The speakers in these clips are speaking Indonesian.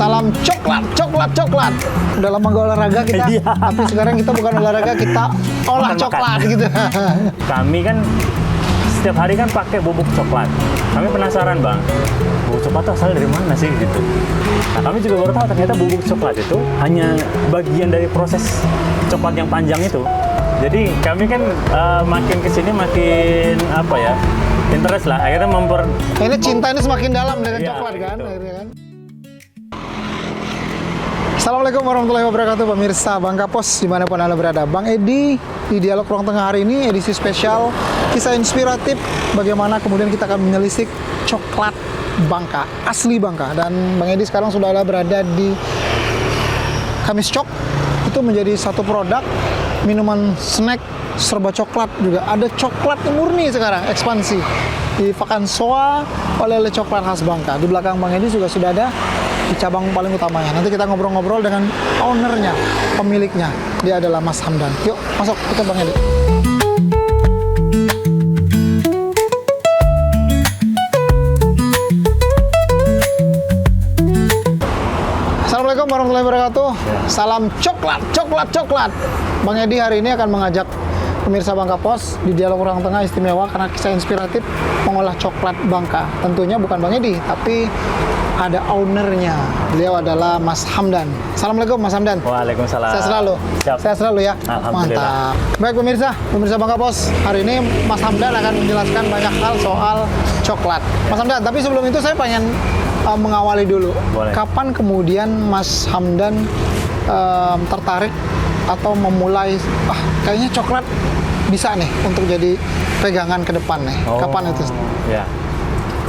Salam coklat, coklat, coklat. Udah lama gak olahraga kita, tapi sekarang kita bukan olahraga, kita olah coklat gitu. Kami kan setiap hari kan pakai bubuk coklat. Kami penasaran bang, bubuk coklat itu asal dari mana sih gitu. Nah kami juga baru tahu ternyata bubuk coklat itu hanya bagian dari proses coklat yang panjang itu. Jadi kami kan makin kesini makin apa ya, interest lah. Akhirnya Ini cinta ini semakin dalam dengan Iya, coklat kan, gitu. akhirnya kan. Assalamualaikum warahmatullahi wabarakatuh pemirsa Bangka Pos dimanapun Anda berada. Bang Edi di Dialog Ruang Tengah hari ini edisi spesial kisah inspiratif bagaimana kemudian kita akan menelisik coklat Bangka, asli Bangka. Dan Bang Edi sekarang sudah berada di Kamis Cok. Itu menjadi satu produk minuman snack serba coklat juga. Ada coklat murni sekarang ekspansi di Vakansoa oleh coklat khas Bangka. Di belakang Bang Edi juga sudah ada di cabang paling utamanya. Nanti kita ngobrol-ngobrol dengan ownernya, pemiliknya. Dia adalah Mas Hamdan. Yuk, masuk kita Bang Edi. Assalamualaikum warahmatullahi wabarakatuh. Salam coklat, coklat, coklat. Bang Edi hari ini akan mengajak pemirsa Bangka Pos di Dialog Ruang Tengah istimewa karena kisah inspiratif mengolah coklat Bangka. Tentunya bukan Bang Edi, tapi ada ownernya. Beliau adalah Mas Hamdan. Assalamualaikum Mas Hamdan. Waalaikumsalam. Sehat selalu. Siap. Sehat selalu ya. Alhamdulillah. Mantap. Baik pemirsa Bangka Pos. Hari ini Mas Hamdan akan menjelaskan banyak hal soal coklat. Mas Hamdan, tapi sebelum itu saya pengen mengawali dulu. Boleh. Kapan kemudian Mas Hamdan tertarik atau memulai kayaknya coklat bisa nih untuk jadi pegangan ke depan nih. Kapan itu? Ya.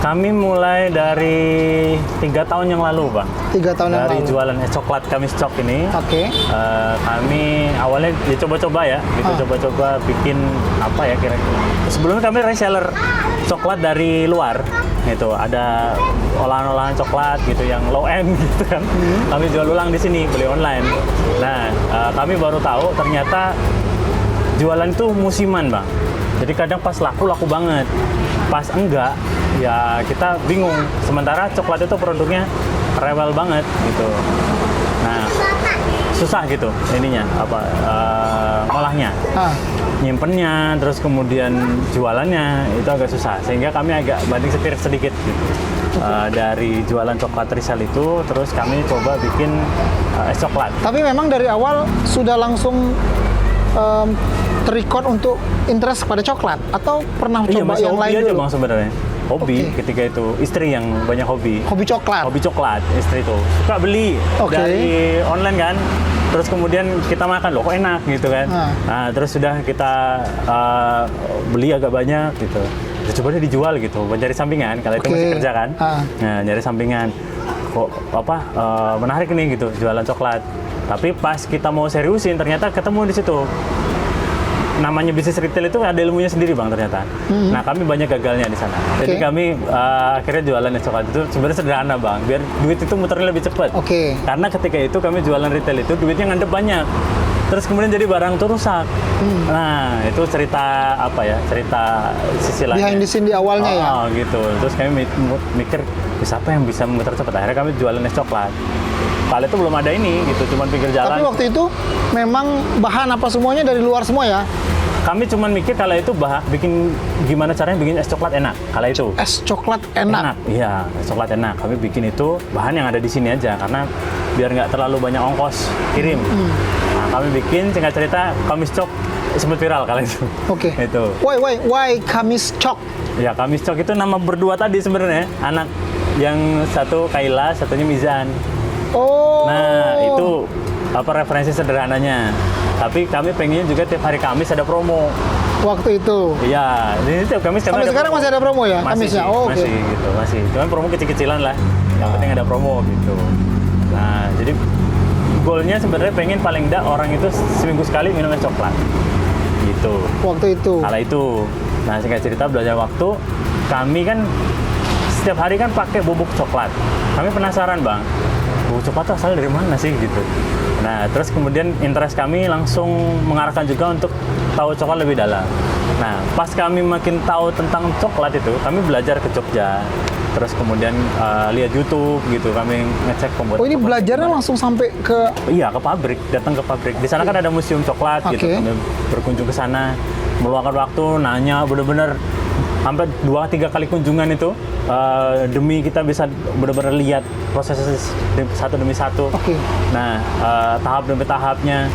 Kami mulai dari 3 tahun yang lalu, Bang. 3 tahun yang Dari lalu. jualan es coklat Kamis Cok ini. Oke. Kami awalnya ya coba-coba ya, gitu coba-coba bikin apa ya kira-kira. Sebelumnya kami reseller coklat dari luar, gitu. Ada olahan-olahan coklat gitu yang low end gitu kan. Kami jual ulang di sini, beli online. Nah, kami baru tahu ternyata jualan itu musiman, Bang. Jadi kadang pas laku banget. Pas enggak, ya kita bingung. Sementara coklat itu produknya rewel banget gitu. Nah, susah gitu ininya ngolahnya, nyimpennya, terus kemudian jualannya itu agak susah. Sehingga kami agak banting setir sedikit gitu. Dari jualan coklat Rizal itu, terus kami coba bikin es coklat. Tapi memang dari awal sudah langsung terrecord untuk interest pada coklat atau pernah coba masih yang hobi lain aja dulu? Bang sebenarnya. Hobi Oke. ketika itu istri yang banyak hobi. Hobi coklat. Hobi coklat istri itu suka beli Oke. dari online kan. Terus kemudian kita makan loh kok enak gitu kan. Nah, terus sudah kita beli agak banyak gitu. Terus coba deh dijual gitu, buat cari sampingan. Kalau itu Oke. masih kerja kan. Nah, nyari sampingan. Kok menarik nih gitu jualan coklat. Tapi pas kita mau seriusin ternyata ketemu di situ. Namanya bisnis retail itu ada ilmunya sendiri Bang ternyata. Nah kami banyak gagalnya di sana. Jadi kami akhirnya jualan es coklat itu sebenarnya sederhana Bang. Biar duit itu muternya lebih cepat. Oke. Karena ketika itu kami jualan retail itu duitnya ngadep banyak. Terus kemudian jadi barang tuh rusak. Nah itu cerita apa ya? Cerita sisi lain. Behind the scene di awalnya ya? Gitu. Terus kami mikir bisa apa yang bisa memutar cepat. Akhirnya kami jualan es coklat. Kali itu belum ada ini gitu, cuma pinggir jalan. Tapi waktu itu memang bahan apa semuanya dari luar semua ya? Kami cuma mikir kalau itu bikin gimana caranya bikin es coklat enak. Kalau itu Es coklat enak. Iya, es coklat enak. Kami bikin itu bahan yang ada di sini aja karena biar nggak terlalu banyak ongkos kirim. Nah, kami bikin singkat cerita Kamis Cok sempat viral kali itu. Oke. Itu. Why Kamis Cok? Ya Kamis Cok itu nama berdua tadi sebenarnya. Anak yang satu Kaila, satunya Mizan. Oh. Nah, itu referensi sederhananya. Tapi kami pengennya juga tiap hari Kamis ada promo. Waktu itu. Iya, ini tiap Kamis Sampai sekarang masih ada promo ya? Masih Kamisnya? sih, Oh, oke. masih gitu, masih. Cuman promo kecil-kecilan lah. Yang penting ada promo gitu. Nah, jadi goalnya sebenarnya pengen paling enggak orang itu seminggu sekali minum es coklat. Gitu. Waktu itu. Kala itu. Nah, singkat cerita belajar waktu, kami kan setiap hari kan pakai bubuk coklat. Kami penasaran, Bang. Bubuk coklat itu asal dari mana sih gitu. Nah, terus kemudian interest kami langsung mengarahkan juga untuk tahu coklat lebih dalam. Nah, pas kami makin tahu tentang coklat itu, kami belajar ke Jogja. terus kemudian lihat YouTube gitu, kami ngecek pembuatan. Oh, ini coklat belajarnya gimana. langsung sampai ke Iya, ke pabrik, datang ke pabrik. Di sana kan ada museum coklat gitu. Oke. Kami berkunjung ke sana, meluangkan waktu, nanya, bener-bener sampai 2-3 kali kunjungan itu demi kita bisa benar-benar lihat proses satu demi satu. Oke. Nah, tahap demi tahapnya,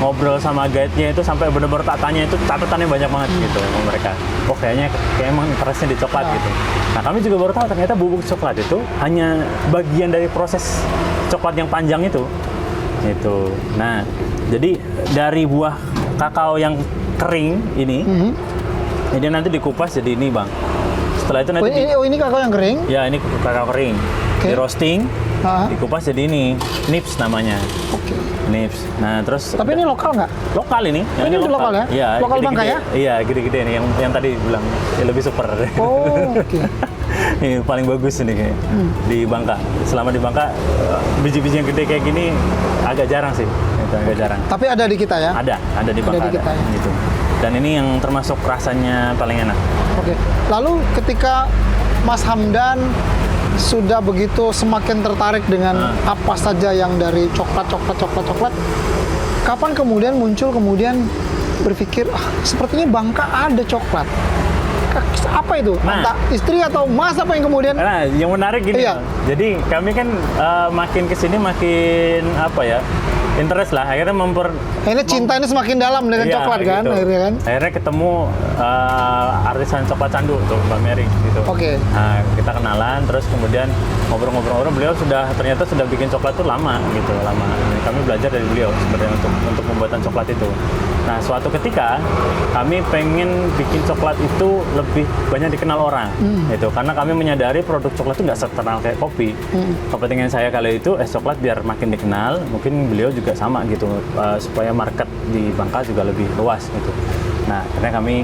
ngobrol sama guide-nya itu sampai benar-benar tak tanya itu catatannya banyak banget gitu sama mereka. Oh, kayaknya kayak emang interestnya di coklat gitu. Nah, kami juga baru tahu ternyata bubuk coklat itu hanya bagian dari proses coklat yang panjang itu. Gitu. Nah, jadi dari buah kakao yang kering ini, ini nanti dikupas jadi ini, Bang. Setelah itu nanti ini kakao yang kering. ya ini kakao kering, Oke. di roasting, Ah. dikupas jadi ini nips namanya. Oke. Nips. Nah, terus Tapi ini lokal nggak? lokal ini. Ini lokal ya? Iya, Lokal gede-gede. Bangka ya? Iya, gede-gede nih yang tadi bilang lebih super. Oh, oke. Ini paling bagus ini kayak di Bangka. Selama di Bangka biji-biji yang gede kayak gini agak jarang sih. Itu agak jarang. Tapi ada di kita ya? Ada di Bangka. di kita ya? gitu. Dan ini yang termasuk rasanya paling enak. Oke. Lalu ketika Mas Hamdan sudah begitu semakin tertarik dengan apa saja yang dari coklat, kapan kemudian muncul berpikir, sepertinya Bangka ada coklat. Apa itu? Nah. Entah istri atau Mas apa yang kemudian? Nah, yang menarik gini, Iya. jadi kami kan makin kesini makin apa ya, interest lah. Akhirnya Ini cinta ini semakin dalam dengan Iya, coklat kan, gitu. akhirnya kan? Akhirnya ketemu artisan coklat candu tuh, Mbak Mary gitu. Oke. Nah, kita kenalan, terus kemudian ngobrol-ngobrol. Beliau ternyata sudah bikin coklat tuh lama gitu, lama. Dan kami belajar dari beliau sebenarnya untuk pembuatan coklat itu. Nah, suatu ketika kami pengen bikin coklat itu lebih banyak dikenal orang, gitu. Karena kami menyadari produk coklat itu nggak terkenal kayak kopi. Kepentingan saya kali itu coklat biar makin dikenal, mungkin beliau juga sama gitu, supaya market di Bangka juga lebih luas gitu. Nah, akhirnya kami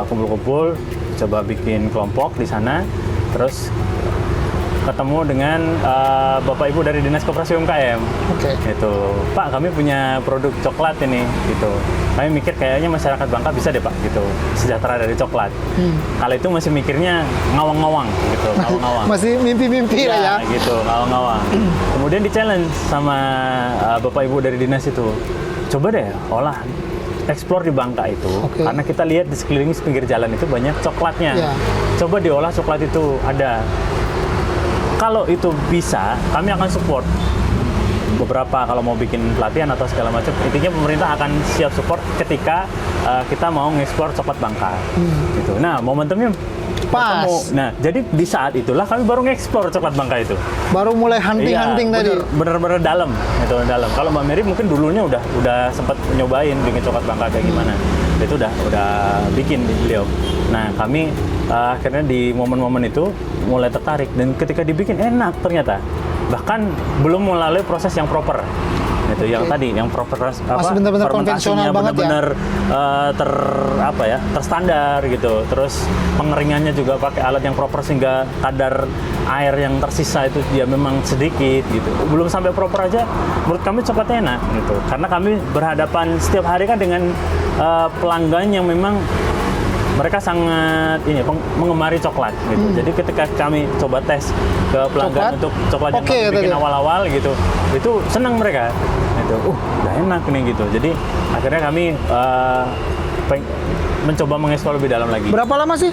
kumpul-kumpul, coba bikin kelompok di sana, terus ketemu dengan Bapak Ibu dari Dinas Koperasi UMKM. Oke. Gitu. Pak, kami punya produk coklat ini, gitu. Kami mikir kayaknya masyarakat Bangka bisa deh Pak, gitu. Sejahtera dari coklat. Kala itu masih mikirnya ngawang-ngawang, gitu. Ngawang-ngawang. Masih mimpi-mimpi lah ya. Gitu, ngawang-ngawang. Kemudian di-challenge sama Bapak Ibu dari dinas itu. Coba deh olah eksplor di Bangka itu, Oke. karena kita lihat di sekeliling pinggir jalan itu banyak coklatnya. Iya. Coba diolah coklat itu ada. Kalau itu bisa, kami akan support beberapa kalau mau bikin pelatihan atau segala macam. Intinya pemerintah akan siap support ketika kita mau ngekspor coklat Bangka. Gitu. Nah, momentumnya Pas. ketemu. Nah, jadi di saat itulah kami baru ngekspor coklat Bangka itu. Baru mulai hunting-hunting tadi. Bener-bener dalam, itu dalam. Kalau Mbak Mary mungkin dulunya udah sempat nyobain bikin coklat Bangka kayak gimana. Itu udah bikin beliau. Nah, kami akhirnya di momen-momen itu mulai tertarik dan ketika dibikin enak ternyata. Bahkan belum melalui proses yang proper. Itu yang tadi, yang proper Masih benar-benar konvensional banget ya? benar-benar terstandar gitu. Terus pengeringannya juga pakai alat yang proper sehingga kadar air yang tersisa itu dia memang sedikit gitu. Belum sampai proper aja menurut kami coklatnya enak gitu. Karena kami berhadapan setiap hari kan dengan pelanggan yang memang mereka sangat mengemari coklat gitu. Jadi ketika kami coba tes ke pelanggan untuk coklat yang kami bikin awal-awal gitu, itu senang mereka. Itu, udah enak nih gitu. Jadi akhirnya kami mencoba mengeksplor lebih dalam lagi. Berapa lama sih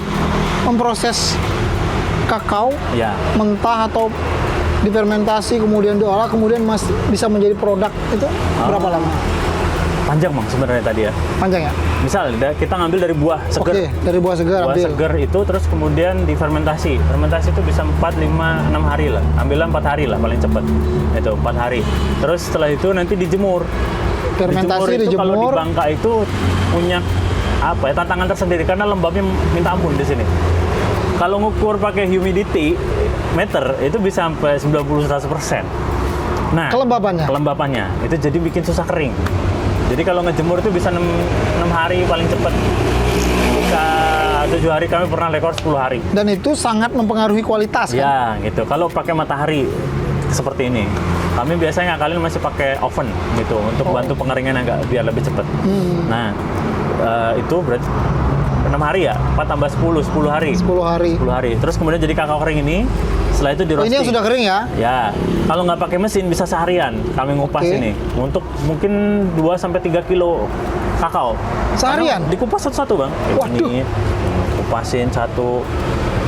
memproses kakao Ya. mentah atau difermentasi kemudian diolah kemudian bisa menjadi produk itu berapa lama? Panjang Bang sebenarnya tadi ya. Panjang ya? Misal kita ngambil dari buah segar. Oke, dari buah segar Buah ambil. segar itu terus kemudian difermentasi. Fermentasi itu bisa 4, 5, 6 hari lah. Ambillah 4 hari lah paling cepat. Itu 4 hari. Terus setelah itu nanti dijemur. Fermentasi Itu kalau di dijemur. Bangka itu punya apa ya, tantangan tersendiri karena lembabnya minta ampun di sini. Kalau ngukur pakai humidity meter itu bisa sampai 90-100%. Nah, kelembapannya itu jadi bikin susah kering. Jadi kalau ngejemur itu bisa 6 hari paling cepat. Bisa 7 hari, kami pernah rekor 10 hari. Dan itu sangat mempengaruhi kualitas kan? Ya, gitu. Kalau pakai matahari seperti ini, kami biasanya ngakalin masih pakai oven gitu untuk bantu pengeringan agak biar lebih cepat. Nah, itu berarti hari ya, 4 tambah 10, 10 hari. 10 hari. 10 hari. Terus kemudian jadi kakao kering ini, setelah itu di Oh, roasting. ini yang sudah kering ya? Ya, kalau nggak pakai mesin bisa seharian kami ngupas Oke. ini untuk mungkin 2 sampai 3 kilo kakao. Seharian? Karena dikupas satu-satu, Bang. Waduh. Ini kupasin satu.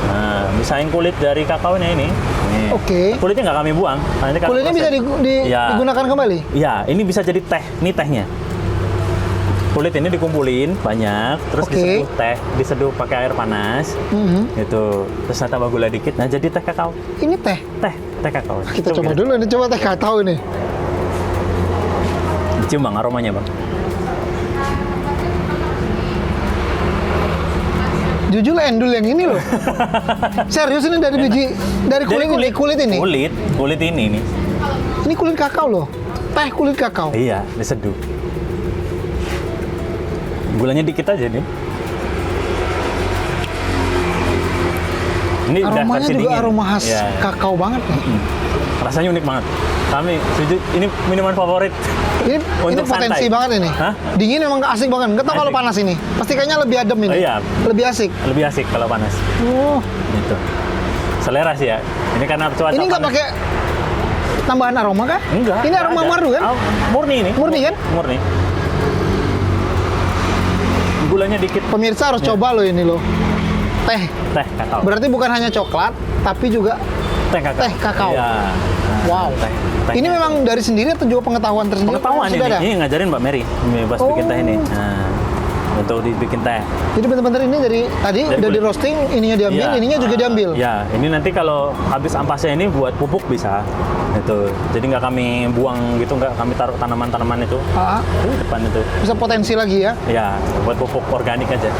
Nah, misahin kulit dari kakaonya ini. Nih. Oke. Kulitnya nggak kami buang. Nanti kami Kulitnya bisa proses. Ya. digunakan kembali? Iya, ini bisa jadi teh. Ini tehnya. Kulit ini dikumpulin banyak, terus Oke. diseduh pakai air panas, gitu. Terus tambah gula dikit, nah jadi teh kakao. Ini teh. Teh kakao. Kita coba dulu ini, coba teh kakao ini. Cium Bang, aromanya Bang. Jujur endul yang ini loh. Serius ini dari biji, dari kulit ini, kulit ini. Kulit ini nih. Ini kulit kakao loh. Teh kulit kakao. Iya, diseduh. Gulanya dikit aja nih. Ini udah Aromanya versi juga dingin. aroma khas Iya. kakao banget nih. Rasanya unik banget. Kami setuju, ini minuman favorit. Ini Untuk potensi santai. banget ini. Hah? Dingin emang asik banget. Nggak tahu kalau Asik. panas ini. Pasti kayaknya lebih adem ini. Oh, iya. Lebih asik. Lebih asik kalau panas. Oh, Gitu. Selera sih ya. Ini karena cuaca ini nggak panas. pakai tambahan aroma kah? Enggak. Ini nggak aroma ada. madu kan? Oh, murni ini. Murni kan? Murni. Gulanya dikit. Pemirsa harus Ya. coba loh ini loh. Teh. Teh kakao. Berarti bukan hanya coklat, tapi juga Teh kakao. teh kakao. Iya. Nah, Wow. teh Ini memang dari sendiri atau juga pengetahuan tersendiri? pengetahuan Sudah ada? ini ngajarin Mbak Mary. Ini pas bikin teh ini. Nah, untuk dibikin teh. Jadi benar-benar ini dari tadi Dari udah di kulit. roasting, ininya diambil, Iya. ininya juga diambil. Ya, ini nanti kalau habis ampasnya ini buat pupuk bisa. Itu. Jadi nggak kami buang gitu, nggak kami taruh tanaman-tanaman itu. Ah, Itu di depan itu. bisa potensi lagi ya. Ya, buat pupuk organik aja.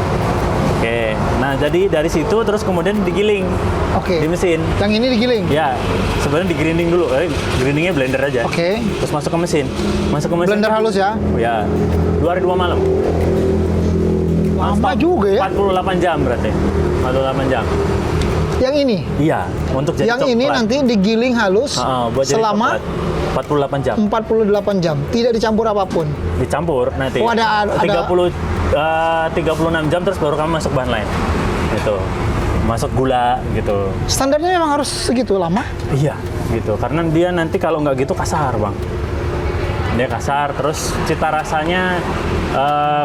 Oke. Nah, jadi dari situ terus kemudian digiling Oke. di mesin. Yang ini digiling. Ya, sebenarnya digrinding dulu. Grindingnya blender aja. Oke. Terus masuk ke mesin. Masuk ke mesin. Blender halus ya. Ya. 2 hari 2 malam. Lama Non-stop. juga ya. 48 jam berarti. 48 jam. Yang ini. Iya, untuk jadi Yang ini coklat. nanti digiling halus Buat jadi selama coklat. 48 jam. 48 jam. Tidak dicampur apapun. Dicampur nanti. Oh, ada 36 jam terus baru kamu masuk bahan lain. Gitu. Masuk gula gitu. Standarnya memang harus segitu lama. Iya, gitu. Karena dia nanti kalau nggak gitu kasar, Bang. Dia kasar, terus cita rasanya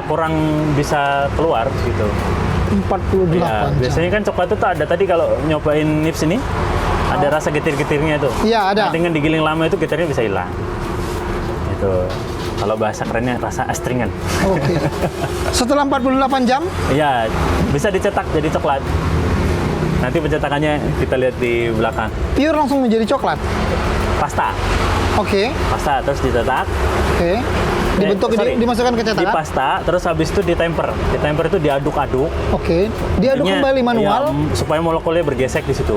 kurang bisa keluar gitu. 48 Iya, jam. biasanya kan coklat itu ada tadi kalau nyobain nips ini ada rasa getir-getirnya tuh. Iya, ada. Nah, dengan digiling lama itu getirnya bisa hilang. Itu. Kalau bahasa kerennya rasa astringan. Oke. Setelah 48 jam, Iya, bisa dicetak jadi coklat. Nanti pencetakannya kita lihat di belakang. pure langsung menjadi coklat. Pasta, Oke. pasta terus dicetak. Oke. Dibentuk dimasukkan ke Di cetakan. pasta, terus habis itu ditemper. Ditemper itu diaduk-aduk. Oke. Diaduk Intinya, kembali manual. ya, supaya molekulnya bergesek di situ.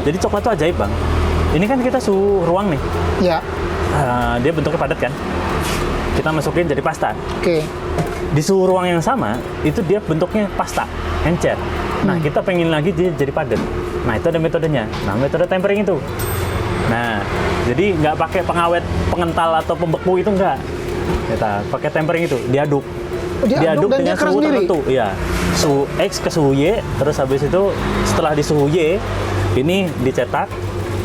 Jadi coklat itu ajaib, Bang. Ini kan kita suhu ruang nih. Ya. Dia bentuknya padat kan. Kita masukin jadi pasta. Oke. Di suhu ruang yang sama, itu dia bentuknya pasta, encer. Nah, kita pengen lagi dia jadi padat. Nah, itu ada metodenya. Nah, metode tempering itu. Nah, jadi nggak pakai pengawet, pengental atau pembeku itu nggak. Kita pakai tempering itu, diaduk. Diaduk dan dia dengan keras suhu sendiri? tertentu. Iya. Suhu X ke suhu Y, terus habis itu setelah di suhu Y, ini dicetak,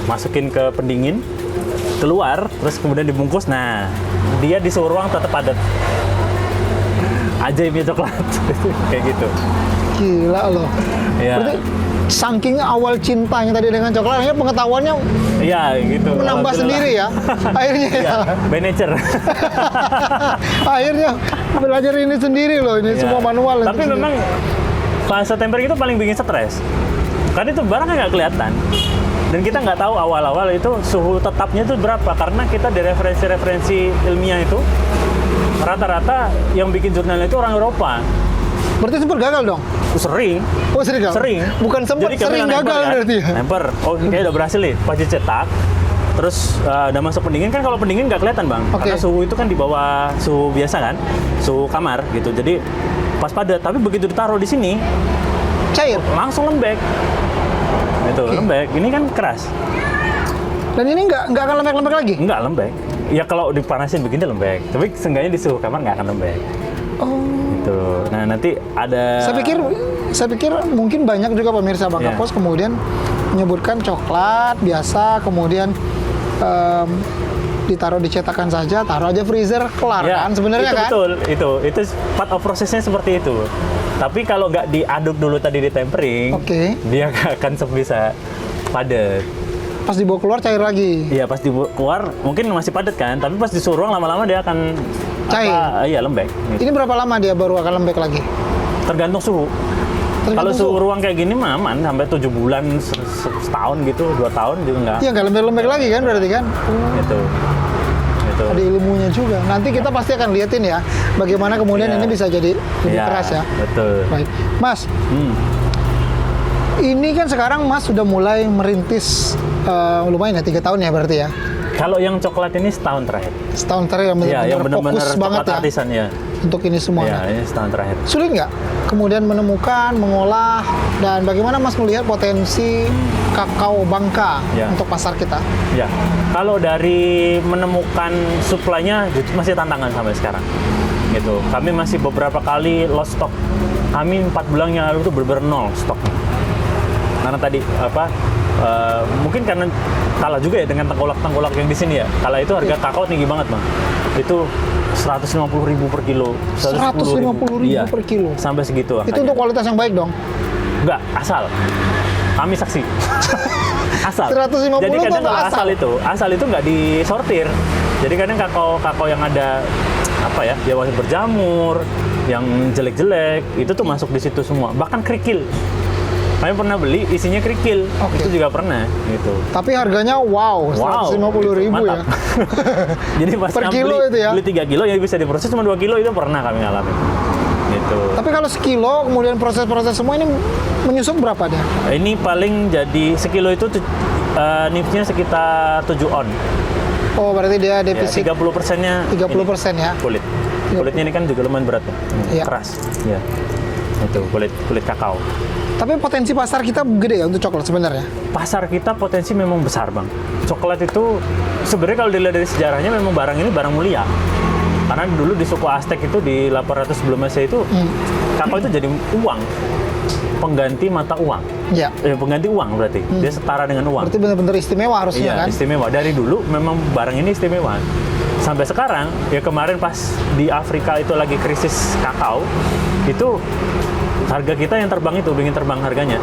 masukin ke pendingin, keluar, terus kemudian dibungkus. Nah, dia di suhu ruang tetap padat. Ajaibnya coklat. Kayak gitu. Gila loh. Iya. Berarti saking awal cintanya tadi dengan coklat, akhirnya pengetahuannya Iya, gitu. menambah Alhamdulillah. sendiri ya. Akhirnya ya. Iya, by nature. Akhirnya belajar ini sendiri loh, ini Iya. semua manual. itu Tapi sendiri. memang fase tempering itu paling bikin stres. Karena itu barangnya nggak kelihatan. Dan kita nggak tahu awal-awal itu suhu tetapnya itu berapa. Karena kita di referensi-referensi ilmiah itu, rata-rata yang bikin jurnal itu orang Eropa. Berarti sempat gagal dong? Sering. Oh sering gagal? Sering. Bukan sempat, Jadi kami sering yang gagal nemper, kan? berarti ya? Nemper. Oh, kayak udah berhasil nih. Pas dicetak, terus udah masuk pendingin kan kalau pendingin nggak kelihatan, Bang. Oke. Karena suhu itu kan di bawah suhu biasa kan, suhu kamar gitu. Jadi pas padat. Tapi begitu ditaruh di sini, Cair. langsung lembek. Itu Oke. lembek. Ini kan keras. Dan ini nggak akan lembek-lembek lagi? Nggak lembek. Ya kalau dipanasin begini lembek. Tapi seenggaknya di suhu kamar nggak akan lembek. Oh. Gitu. Nah nanti ada. Saya pikir saya pikir mungkin banyak juga pemirsa Bangka Iya. Pos kemudian menyebutkan coklat biasa, kemudian ditaruh di cetakan saja, taruh aja freezer, kelar Ya, kan sebenarnya itu kan? betul, itu part of prosesnya seperti itu. Tapi kalau nggak diaduk dulu tadi di tempering, Oke. dia nggak akan bisa padat. Pas dibawa keluar cair lagi. Iya, pas keluar mungkin masih padat kan, tapi pas disuruh lama-lama dia akan Cair. Iya, lembek. Gitu. Ini berapa lama dia baru akan lembek lagi? Tergantung suhu. Kalau suhu ruang kayak gini mah aman sampai 7 bulan, setahun gitu, 2 tahun juga nggak. Iya, nggak lembek-lembek lagi kan berarti kan? Itu. Ada ilmunya juga. Nanti kita pasti akan liatin ya, bagaimana kemudian Iya. ini bisa jadi lebih Iya, keras ya. Betul. Baik, Mas. Ini kan sekarang Mas sudah mulai merintis lumayan ya 3 tahun ya berarti ya. Kalau yang coklat ini setahun terakhir. Setahun terakhir yang Iya, yang benar-benar benar-benar fokus banget coklat ya artisan ya. untuk ini semua. Iya, ini setahun terakhir. Sulit nggak kemudian menemukan, mengolah, dan bagaimana Mas melihat potensi kakao Bangka Ya. untuk pasar kita? Ya, kalau dari menemukan suplainya masih tantangan sampai sekarang. Gitu. Kami masih beberapa kali lost stock. Kami 4 bulan yang lalu itu benar-benar nol stoknya. Karena tadi mungkin karena kalah juga ya dengan tengkolak-tengkolak yang di sini ya. Kala itu harga kakao tinggi banget, Bang. Itu 150.000 per kilo. 150.000 Iya, per kilo. sampai segitu Itu angkanya. untuk kualitas yang baik dong. Enggak, asal. Kami saksi. Asal. 150 Jadi kadang itu kalau asal. asal itu nggak disortir. Jadi kadang kakao yang ada apa ya, dia masih berjamur, yang jelek-jelek, itu tuh masuk di situ semua. Bahkan kerikil. Kami pernah beli isinya kerikil. Oke. Itu juga pernah gitu. Tapi harganya wow, 150.000 ya. mantap. Jadi pas Per kilo beli, itu ya? beli 3 kilo yang bisa diproses cuma 2 kilo itu pernah kami ngalamin. Gitu. Tapi kalau sekilo kemudian proses-proses semua ini menyusup berapa dia? Ini paling jadi sekilo itu nipsnya sekitar 7 on. Oh, berarti dia Ya, defisit 30%-nya 30% ya. kulit. Kulitnya ini kan juga lumayan berat ya. Iya. Keras. Ya. Itu kulit kakao. Tapi potensi pasar kita gede ya untuk coklat sebenarnya. Pasar kita potensi memang besar, Bang. Coklat itu sebenarnya kalau dilihat dari sejarahnya memang barang ini barang mulia. Karena dulu di suku Aztec itu di 800 sebelum Masehi itu kakao itu jadi uang. Pengganti mata uang. Ya. Pengganti uang berarti. Dia setara dengan uang. Berarti benar-benar istimewa harusnya Iya, kan? istimewa. Dari dulu memang barang ini istimewa. Sampai sekarang, ya kemarin pas di Afrika itu lagi krisis kakao, itu harga kita yang terbang itu, ingin terbang harganya.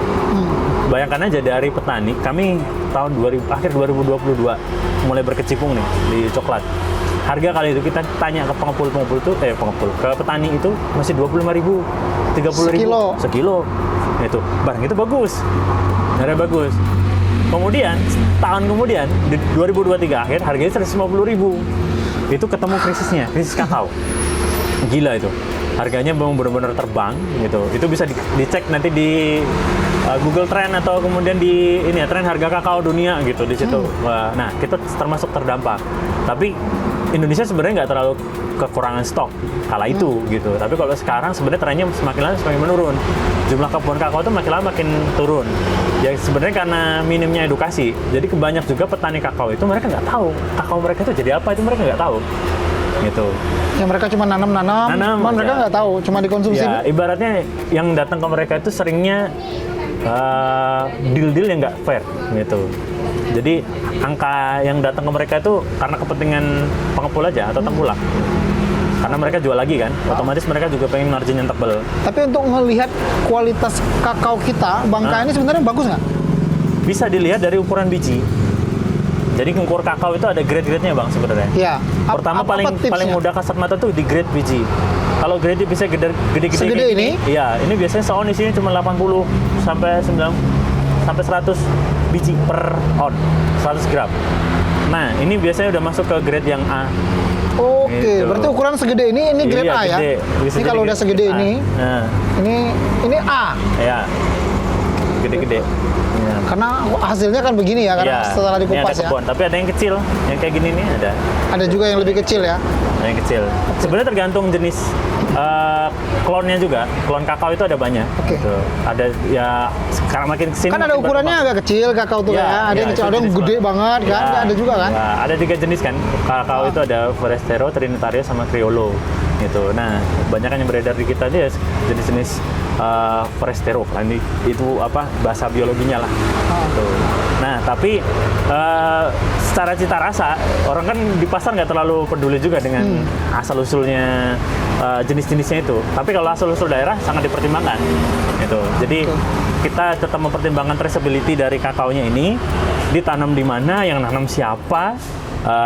Bayangkan aja dari petani, kami tahun akhir 2022 mulai berkecimpung nih di coklat. Harga kali itu kita tanya ke ke petani itu masih 25.000, 30.000 sekilo. Itu barang itu bagus. Harga bagus. Kemudian tahun kemudian di 2023 akhir harganya 150.000. Itu ketemu krisis kakao. Gila itu. Harganya memang benar-benar terbang gitu. Itu bisa dicek nanti di Google Trend atau kemudian di ini ya, tren harga kakao dunia gitu di situ. Nah, kita termasuk terdampak. Tapi Indonesia sebenarnya nggak terlalu kekurangan stok kala itu gitu. Tapi kalau sekarang sebenarnya trennya semakin lama semakin menurun. Jumlah kebun kakao itu makin lama makin turun. Ya sebenarnya karena minimnya edukasi. Jadi kebanyak juga petani kakao itu mereka nggak tahu kakao mereka itu jadi apa, itu mereka nggak tahu. Gitu. Ya mereka cuma nanam, cuman mereka nggak tahu, cuma dikonsumsi. Ya, ibaratnya yang datang ke mereka itu seringnya deal-deal yang nggak fair gitu. Jadi angka yang datang ke mereka itu karena kepentingan pengepul aja atau tengkulak. Karena mereka jual lagi kan, otomatis mereka juga pengen margin yang tebal. Tapi untuk melihat kualitas kakao kita, Bangka ini sebenarnya bagus nggak? Bisa dilihat dari ukuran biji. Jadi ngukur kakao itu ada grade-grade-nya, Bang, sebenarnya. Ya. Pertama paling mudah kasat mata tuh di grade biji. Kalau grade bisa gede-gede Segede kayak ini? gini, iya, ini biasanya seon isinya cuma 80 sampai 100 biji per on, 100 gram. Nah, ini biasanya udah masuk ke grade yang A. Oke, Gitu. berarti ukuran segede ini grade Iya, A ya? gede. Bisa Ini jadi kalau udah grade segede A. ini, Nah, ini A. ya. Gede-gede. Ya. Karena hasilnya kan begini ya, karena Iya, setelah ini dikupas ada ya. kebun. Tapi ada yang kecil, yang kayak gini nih ada. Ada juga yang lebih kecil ya. Ada yang kecil. Sebenarnya tergantung jenis klonnya juga, klon kakao itu ada banyak. Oke. Gitu. Ada ya sekarang makin kesini. Kan ada makin ukurannya berkembang. agak kecil kakao tuh Ya, ya. Ada yang ya, kecil, itu ada yang jenis gede klon. banget kan? Ya, Ada juga kan? ya, ada 3 jenis kan. Kakao itu ada Forastero, Trinitario, sama Criollo. Gitu. Nah, kebanyakan yang beredar di kita dia jenis-jenis Forastero. Nah, ini itu apa bahasa biologinya lah. Gitu. Nah, tapi secara cita rasa orang kan di pasar nggak terlalu peduli juga dengan asal usulnya jenis-jenisnya itu. Tapi kalau asal usul daerah sangat dipertimbangkan. Gitu. Jadi kita tetap mempertimbangkan traceability dari kakaonya ini, ditanam di mana, yang nanam siapa.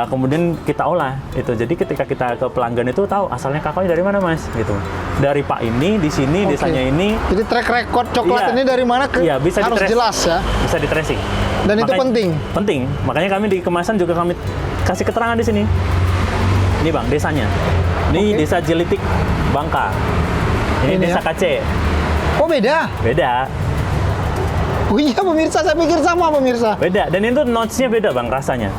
Kemudian kita olah itu. Jadi ketika kita ke pelanggan itu tahu asalnya kakaonya dari mana, Mas, gitu. Dari Pak ini di sini Oke. desanya ini. Jadi track record coklat Iya. ini dari mana Iya, bisa harus di-trace. jelas ya. Bisa di tracing. Dan itu penting. Penting. Makanya kami di kemasan juga kami kasih keterangan di sini. Ini Bang, desanya. Ini Oke. Desa Jelitik, Bangka. Ini Ini Desa ya. Kace. Oh beda. Beda. Oh iya pemirsa, saya pikir sama pemirsa. Beda. Dan itu notes-nya beda, Bang, rasanya.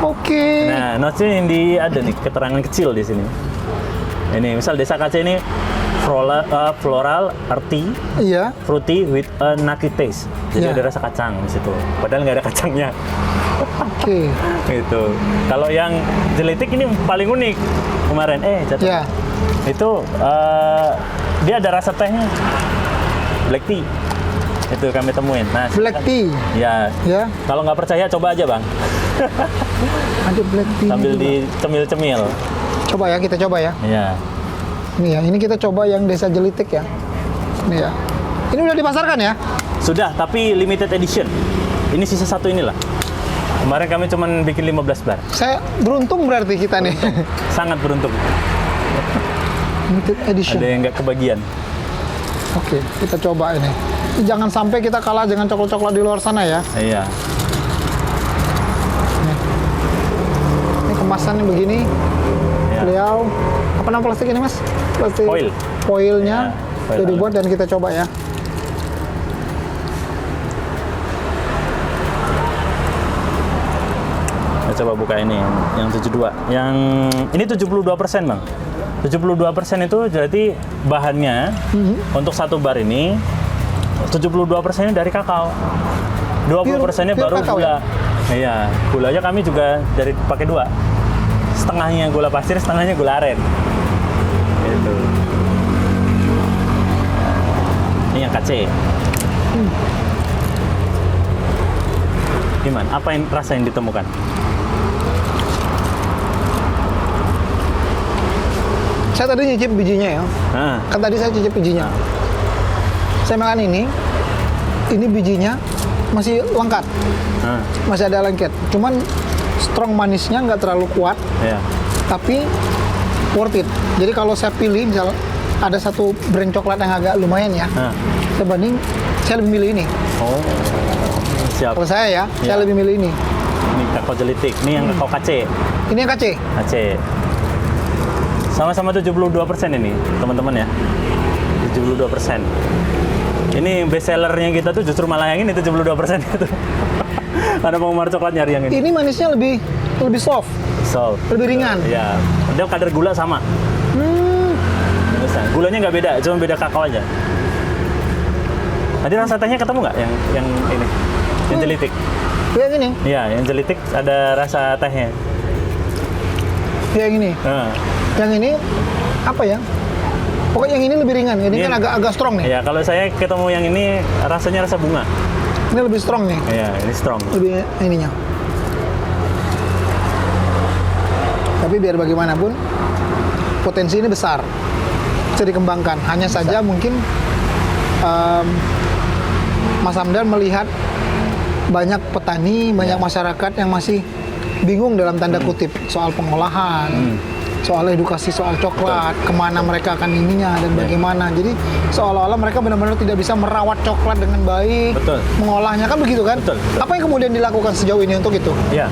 Oke. Nah, notes-nya yang ada nih keterangan kecil di sini. Ini misal Desa Kace ini floral, earthy, Iya. fruity with a nutty taste. Jadi Iya. ada rasa kacang di situ. Padahal nggak ada kacangnya. Oke. Gitu. Kalau yang jelitik ini paling unik kemarin. Jatuh. Ya. Itu dia ada rasa tehnya. Black tea. Itu kami temuin. Nah, Black tea. ya. Ya. Kalau nggak percaya coba aja, Bang. Ada black tea. Sambil juga. dicemil-cemil. Coba ya, kita coba ya. Ya. Ini ya, ini kita coba yang Desa Jelitik ya. Ini ya. Ini udah dipasarkan ya? Sudah, tapi limited edition. Ini sisa satu inilah. Kemarin kami cuma bikin 15 bar. Saya beruntung berarti kita nih. Sangat beruntung. Limited edition. Ada yang nggak kebagian. Oke, kita coba ini. Jangan sampai kita kalah dengan coklat-coklat di luar sana ya. Iya. Ini kemasannya begini. Ya. Beliau, apa nama plastik ini mas? Plastik Foil. Foilnya Ya, foil sudah dibuat alum. dan kita coba ya. Kita coba buka ini yang 72. Yang ini 72%, Bang. 72% itu jadi bahannya untuk satu bar ini 72%-nya dari kakao. 20%-nya Pure baru kakao gula. Iya, gulanya kami juga dari pakai 2. Setengahnya gula pasir, setengahnya gula aren. Gitu. Ini yang KC. Gimana? Apa yang rasa yang ditemukan? Saya tadi nyicip bijinya ya. Nah, Kan tadi saya cicip bijinya. Saya makan ini bijinya masih lengket, nah, masih ada lengket. Cuman strong manisnya nggak terlalu kuat, ya. tapi worth it. Jadi kalau saya pilih, misal ada satu brand coklat yang agak lumayan ya, Nah. saya lebih milih ini. Oh, siap. Kalau saya ya, saya Ya. lebih milih ini. Ini kakao jelitik, ini yang kakao KC. Ini yang KC. KC. Sama-sama 72% ini, teman-teman ya. 72%. Ini best sellernya kita tuh justru malah yang ini 72% itu. Ada penggemar coklat nyari yang ini. Ini manisnya lebih soft, So, lebih ringan. ya. Dia kadar gula sama. Bisa. Gulanya nggak beda, cuma beda kakao aja. Tadi rasa tehnya ketemu nggak yang ini? Yang jelitik. Yang ini, Iya, yang jelitik ada rasa tehnya. yang ini, Nah. yang ini apa ya? Pokoknya yang ini lebih ringan. Ini kan agak strong nih. Ya, kalau saya ketemu yang ini rasanya rasa bunga. Ini lebih strong nih, Iya, ini strong. lebih ininya. Tapi biar bagaimanapun, potensi ini besar, bisa dikembangkan. Hanya saja mungkin Mas Hamdan melihat banyak petani, banyak masyarakat yang masih bingung dalam tanda kutip soal pengolahan, soal edukasi soal coklat, kemana mereka akan ininya dan bagaimana. Jadi seolah-olah mereka benar-benar tidak bisa merawat coklat dengan baik, Betul. mengolahnya kan begitu kan? Betul, betul. Apa yang kemudian dilakukan sejauh ini untuk itu? Ya,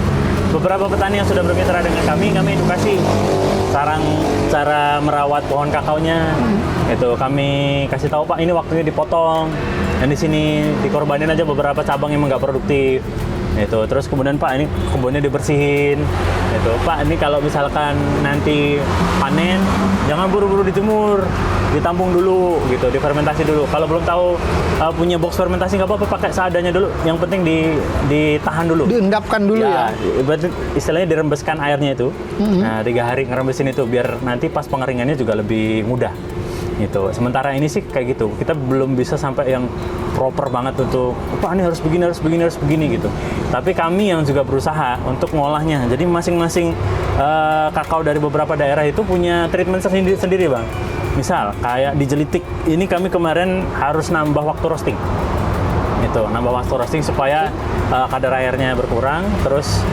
beberapa petani yang sudah bermitra dengan kami edukasi cara merawat pohon kakaonya. Itu kami kasih tahu, Pak, ini waktunya dipotong. Dan di sini dikorbanin aja beberapa cabang yang nggak produktif. Itu. Terus kemudian Pak, ini kebunnya dibersihin. Itu. Pak, ini kalau misalkan nanti panen, jangan buru-buru dijemur, ditampung dulu, gitu, difermentasi dulu. Kalau belum tahu punya box fermentasi nggak apa-apa, pakai seadanya dulu. Yang penting ditahan dulu. Diendapkan dulu ya. Berarti istilahnya dirembeskan airnya itu. Nah, 3 hari ngerembesin itu biar nanti pas pengeringannya juga lebih mudah. Gitu. Sementara ini sih kayak gitu. Kita belum bisa sampai yang proper banget untuk Pak ini harus begini gitu. Tapi kami yang juga berusaha untuk ngolahnya. Jadi masing-masing kakao dari beberapa daerah itu punya treatment sendiri, Bang. Misal kayak di Jelitik ini kami kemarin harus nambah waktu roasting. Itu, nambah waktu roasting supaya kadar airnya berkurang, terus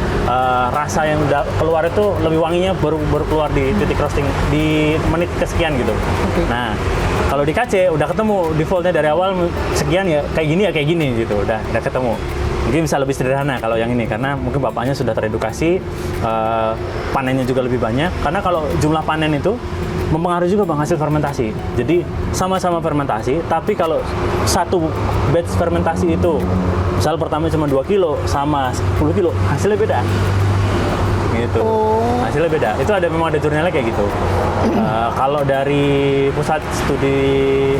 rasa yang keluar itu lebih wanginya baru keluar di titik roasting di menit kesekian gitu. Nah, kalau di KC udah ketemu defaultnya dari awal sekian ya kayak gini gitu, udah ketemu. Mungkin bisa lebih sederhana kalau yang ini karena mungkin bapaknya sudah teredukasi, panennya juga lebih banyak. Karena kalau jumlah panen itu mempengaruhi juga Bang hasil fermentasi. Jadi sama-sama fermentasi, tapi kalau satu batch fermentasi itu misal pertama cuma 2 kilo sama 10 kilo, hasilnya beda. Gitu. Hasilnya beda. Itu memang ada jurnalnya kayak gitu. Kalau dari pusat studi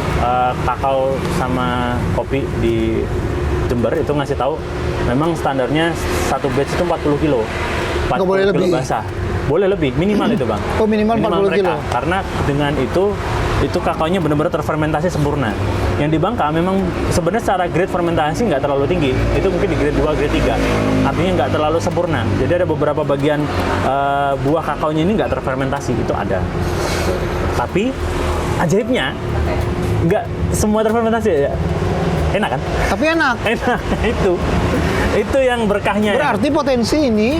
kakao sama kopi di Jember itu ngasih tahu memang standarnya satu batch itu 40 kilo. 40 boleh kilo lebih. basah. Boleh lebih, minimal itu Bang. Oh, minimal 40 mereka. kilo. Karena dengan itu kakaonya benar-benar terfermentasi sempurna. Yang di Bangka memang sebenarnya secara grade fermentasi nggak terlalu tinggi. Itu mungkin di grade 2, grade 3. Artinya nggak terlalu sempurna. Jadi ada beberapa bagian buah kakaonya ini nggak terfermentasi. Itu ada. Tapi ajaibnya nggak semua terfermentasi ya. Enak kan? Tapi enak. Enak, itu yang berkahnya. Berarti potensi ini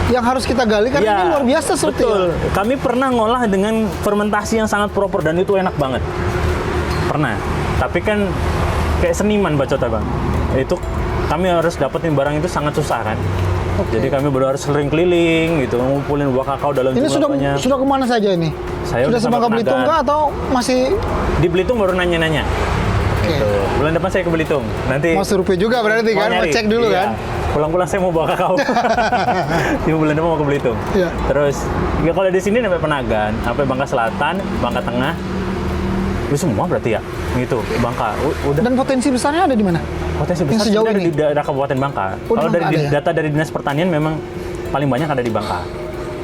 yang harus kita gali karena Ya, ini luar biasa seperti betul. Kami pernah ngolah dengan fermentasi yang sangat proper dan itu enak banget. Pernah. Tapi kan kayak seniman bacota Bang. Itu kami harus dapetin barang itu sangat susah kan. Jadi kami harus sering keliling gitu, ngumpulin buah kakao dalam Ini jumlah banyak. sudah kemana saja ini? Saya sudah udah Semangka sampai Belitung Penagan. kah atau masih Di Belitung baru nanya-nanya. Oke. Gitu. Bulan depan saya ke Belitung. Nanti mau survei juga berarti kan? Mau nyari. cek dulu Iya. kan? Pulang-pulang saya mau bawa kakao. Di bulan depan mau ke Belitung. Iya. Terus ya kalau di sini sampai Penagan, sampai Bangka Selatan, Bangka Tengah. Itu semua berarti ya? Gitu, Bangka. Udah Dan potensi besarnya ada di mana? potensi yang besar sejauh sebenarnya ini? di daerah Kabupaten Bangka. Oh, di Kalau dari Bangka ada ya? data dari Dinas Pertanian memang paling banyak ada di Bangka.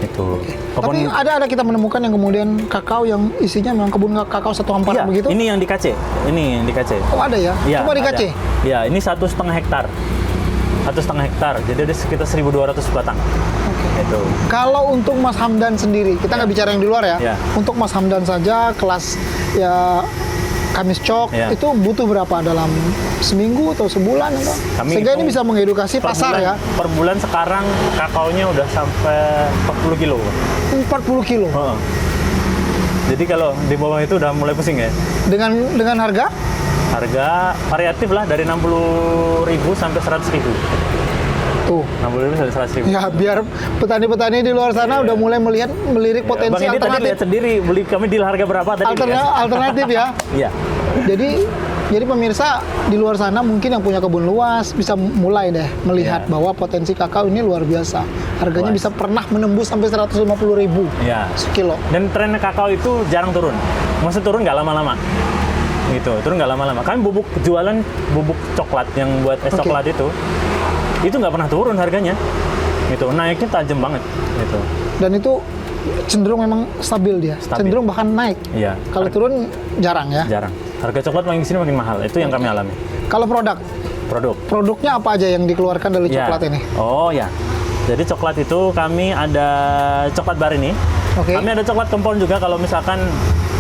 Itu. Tapi ada kita menemukan yang kemudian kakao yang isinya memang kebun kakao satu hamparan iya, begitu? ini yang di KC. Ini yang di KC. Oh ada ya? Iya, Coba di ada. KC. Iya, ini 1,5 hektar. 1,5 hektar. Jadi ada sekitar 1.200 batang. Itu. Kalau untuk Mas Hamdan sendiri, kita nggak bicara yang di luar ya. Iya. Untuk Mas Hamdan saja kelas ya Kamis Cok Iya. itu butuh berapa dalam seminggu atau sebulan atau? Kami Sehingga ini hitung bisa mengedukasi Per pasar bulan, ya. Per bulan sekarang kakaonya udah sampai 40 kilo. 40 kilo Heeh. Jadi kalau di bawah itu udah mulai pusing ya. dengan harga Harga variatif lah dari 60.000 sampai 100.000. tuh. 60.000 sampai 100.000. Ya biar petani-petani di luar sana udah mulai melirik potensi Bang Edi tadi alternatif. lihat sendiri beli kami deal harga berapa tadi? Alternatif ya. Iya. Jadi pemirsa di luar sana mungkin yang punya kebun luas bisa mulai deh melihat Iya. bahwa potensi kakao ini luar biasa. Harganya Luas. bisa pernah menembus sampai 150.000 Iya. sekilo. Dan tren kakao itu jarang turun. Maksudnya turun nggak lama-lama. Gitu, turun nggak lama-lama. Kami jualan bubuk coklat yang buat es Oke. coklat itu nggak pernah turun harganya. Gitu, naiknya tajam banget. Gitu. Dan itu cenderung memang stabil dia. Stabil. Cenderung bahkan naik. Iya. Kalau turun jarang ya. Jarang. Harga coklat makin sini makin mahal. Itu yang kami alami. Kalau Produk. produknya apa aja yang dikeluarkan dari Ya. coklat ini? Oh ya. Jadi coklat itu kami ada coklat bar ini. Oke. Kami ada coklat kompon juga kalau misalkan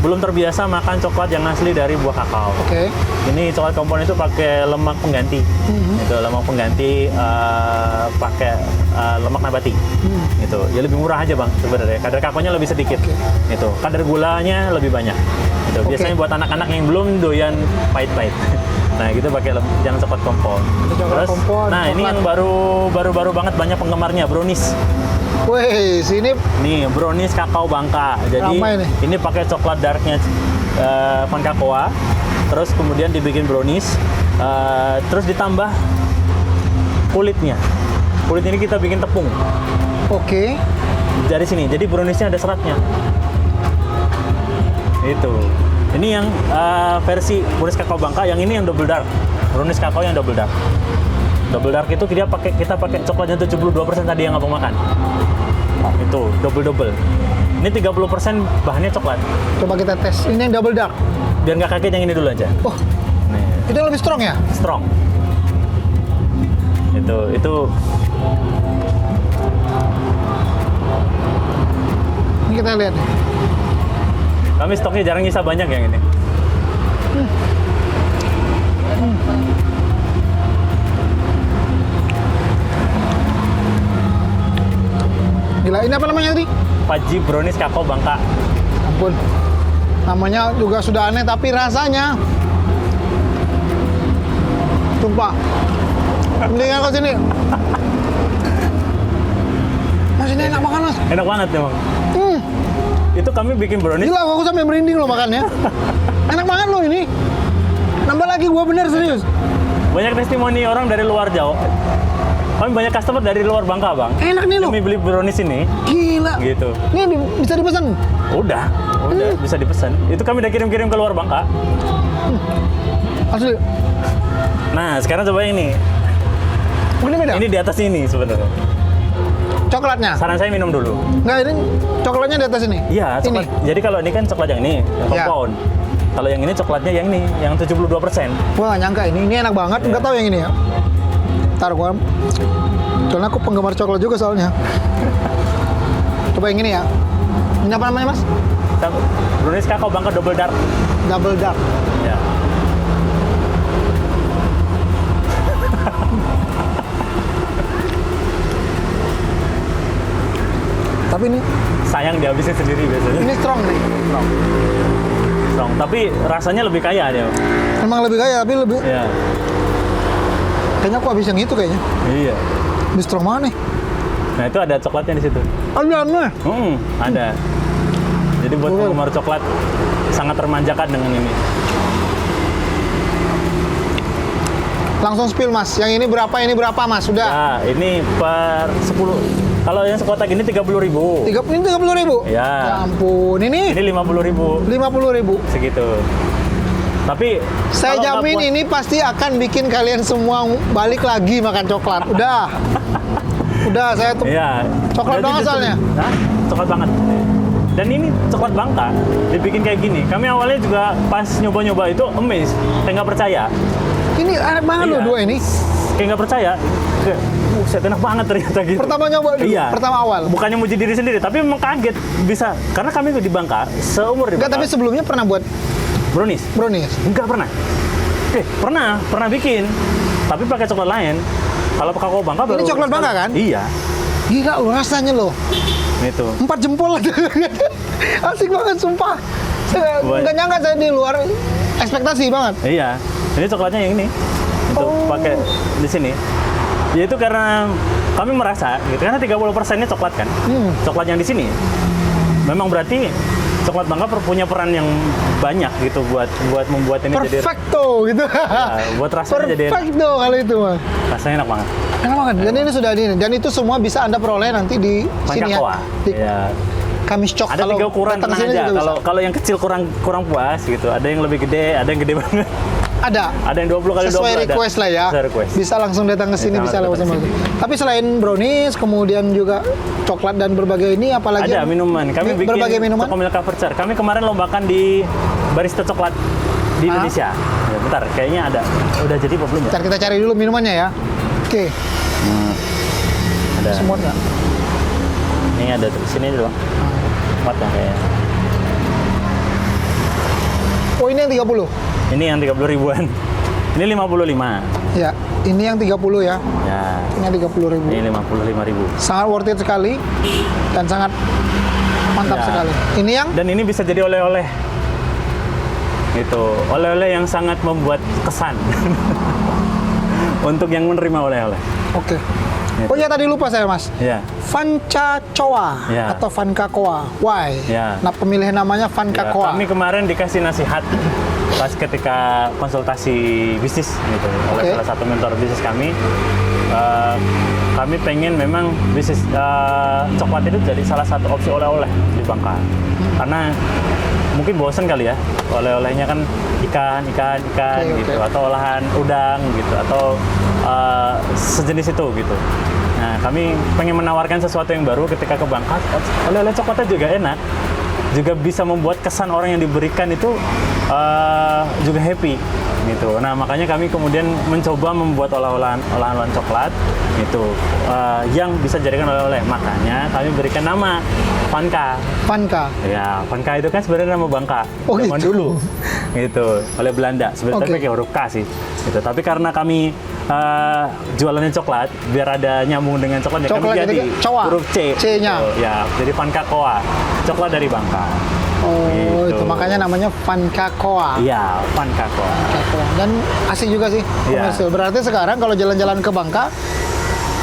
belum terbiasa makan coklat yang asli dari buah kakao. Oke. Ini coklat kompon itu pakai lemak pengganti. Itu lemak pengganti pakai lemak nabati. Itu. Ya lebih murah aja Bang sebenarnya. Kadar kakaonya lebih sedikit. Oke. Itu. Kadar gulanya lebih banyak. Itu. Biasanya buat anak-anak yang belum doyan pahit-pahit. Nah, gitu pakai yang coklat kompon. Coklat kompon, nah ini coklat. yang baru banget banyak penggemarnya, brownies. Wih, sini Nih, brownies kakao Bangka. Jadi Ramai nih. ini pakai coklat darknya Van Cocoa. Terus kemudian dibikin brownies, terus ditambah kulitnya. Kulit ini kita bikin tepung Oke. dari sini. Jadi browniesnya ada seratnya. Itu. Ini yang versi brownies kakao Bangka, yang ini yang double dark. Brownies kakao yang double dark. Double dark itu kita pakai coklatnya 72% tadi yang abang makan. Itu double. Ini 30% bahannya coklat. Coba kita tes. Ini yang double dark. Biar nggak kaget yang ini dulu aja. Oh, Nih, itu lebih strong ya? strong. Itu Ini kita lihat nih. kami stoknya jarang nyisa banyak yang ini. Gila, ini apa namanya tadi? Paji brownies kakao Bangka. Ampun. Namanya juga sudah aneh, tapi rasanya sumpah. Mendingan kau sini. Mas, ini enak banget, Mas. Enak banget memang. Itu kami bikin brownies. Gila, aku sampai merinding loh makannya. Enak banget loh ini. Nambah lagi, gua bener serius. Banyak testimoni orang dari luar Jawa. Kami banyak customer dari luar Bangka, Bang. Enak nih loh. Kami beli brownies ini, Gila. gitu. Ini bisa dipesan. Udah bisa dipesan. Itu kami udah kirim-kirim ke luar Bangka. Asli. Nah, sekarang coba yang ini. Ini beda. Ini di atas ini sebenarnya. Coklatnya. Saran saya minum dulu. Enggak, ini coklatnya di atas ini. Iya, coklat. Ini. Jadi kalau ini kan coklat yang ini, yang Ya. compound. Kalau yang ini coklatnya yang ini, yang 72%. Gua nggak nyangka ini enak banget. Nggak tahu yang ini ya. Ntar gua, soalnya aku penggemar coklat juga soalnya. Coba yang ini ya. Ini apa namanya, Mas? Brownies kakao Bangka double dark. Double dark. Ya. Tapi ini Sayang dihabisin sendiri biasanya. ini strong nih. Strong. Tapi rasanya lebih kaya dia. Emang lebih kaya, tapi lebih Iya. kayaknya aku habis yang itu kayaknya. Iya. Lebih strong mana nih? Nah, itu ada coklatnya di situ. Ada. Ada. Jadi buat penggemar coklat sangat termanjakan dengan ini. Langsung spill, Mas. Yang ini berapa, Mas? Sudah. Ya, ini per 10. Kalau yang sekotak ini 30.000. Ini 30.000. Ya. Ya ampun. Ini Ini 50.000 50.000. segitu. Tapi Saya kalau nggak jamin puas- ini pasti akan bikin kalian semua balik lagi makan coklat. Udah. Udah, saya tuh Iya. Coklat Jadi banget soalnya. Hah? Coklat banget. Dan ini coklat Bangka dibikin kayak gini. Kami awalnya juga pas nyoba-nyoba itu amazed, kayak nggak percaya. ini enak banget loh Iya. dua ini. Kayak nggak percaya. Kayak, buset, enak banget ternyata gitu. Pertama nyoba dulu, Iya. pertama awal. Bukannya muji diri sendiri, tapi memang kaget bisa. Karena kami di Bangka, seumur di Enggak, Bangka. tapi sebelumnya pernah buat brownies. brownies. Enggak pernah. Pernah bikin. Tapi pakai coklat lain. Kalau kakao Bangka Ini coklat Bangka kan? Iya. Gila loh rasanya loh. Itu. 4 jempol aja. Asik banget sumpah. Saya Buat- nggak nyangka saya di luar ekspektasi banget. Iya. Ini coklatnya yang ini. Itu pakai di sini. Ya itu karena kami merasa gitu karena 30%-nya coklat kan. Coklat yang di sini. Memang berarti coklat Bangka punya peran yang banyak gitu buat membuat ini jadi Perfecto gitu. buat rasanya jadi Perfecto kalau itu mah. rasanya enak banget. Enak banget. Dan ini sudah di dan itu semua bisa Anda peroleh nanti di sini ya. Pancakoa. Di Ya. Kamis Cok. Ada 3 ukuran datang tenang sini aja. juga bisa. Kalau yang kecil kurang puas gitu. Ada yang lebih gede, ada yang gede banget. ada Ada yang 20 kali 20 sesuai ada. request lah ya. Sesuai request. Bisa langsung datang ke sini, Bisa bisa datang lewat ke sama. sini. Tapi selain brownies, kemudian juga coklat dan berbagai ini, apalagi Ada minuman. Kami bikin berbagai minuman. Choco Milk Voucher. Kami kemarin lombakan di barista coklat di Indonesia. Ya, bentar, kayaknya ada. Udah jadi apa belum ya? Ntar kita cari dulu minumannya ya. Oke, Ada. semut nggak? Ini ada tuh. Sini dulu. 4 ya kayaknya. Oh ini yang 30. Ini yang 30 ribuan. Ini 55. Ya, ini yang 30 ya. Ya. Ini yang 30.000. Ini 55.000. Sangat worth it sekali dan sangat mantap Ya. sekali. Ini yang Dan ini bisa jadi oleh-oleh. Gitu. Oleh-oleh yang sangat membuat kesan. Untuk yang menerima oleh-oleh. oke. Oh ya tadi lupa saya Mas. Ya. Vanca Coa Ya. atau Vanka Koa. Why? Ya. Nah pemilihan namanya Vanka Ya, Koa. kami kemarin dikasih nasihat pas ketika konsultasi bisnis gitu oleh Oke. salah satu mentor bisnis kami. kami pengen memang bisnis coklat itu jadi salah satu opsi oleh-oleh di Bangka. Karena mungkin bosen kali ya, oleh-olehnya kan ikan gitu, atau olahan udang gitu, atau sejenis itu gitu. Nah, kami pengen menawarkan sesuatu yang baru ketika ke Bangka. Oleh-oleh coklatnya juga enak, juga bisa membuat kesan orang yang diberikan itu juga happy gitu. Nah, makanya kami kemudian mencoba membuat olahan coklat gitu, yang bisa dijadikan oleh-oleh. Makanya kami berikan nama Vanka. Vanka. Ya, Vanka itu kan sebenarnya nama Bangka zaman gitu. dulu, gitu, oleh Belanda. Sebenarnya pakai huruf K sih, gitu. Tapi karena kami jualannya coklat, biar ada nyambung dengan coklatnya, kami jadi huruf C. C-nya. Gitu. Ya, jadi Vanka Koa, coklat dari Bangka. Oh, Gitu. itu makanya namanya Vanka Koa. Iya, Vanka Koa. Dan asik juga sih komersil. Berarti sekarang kalau jalan-jalan ke Bangka,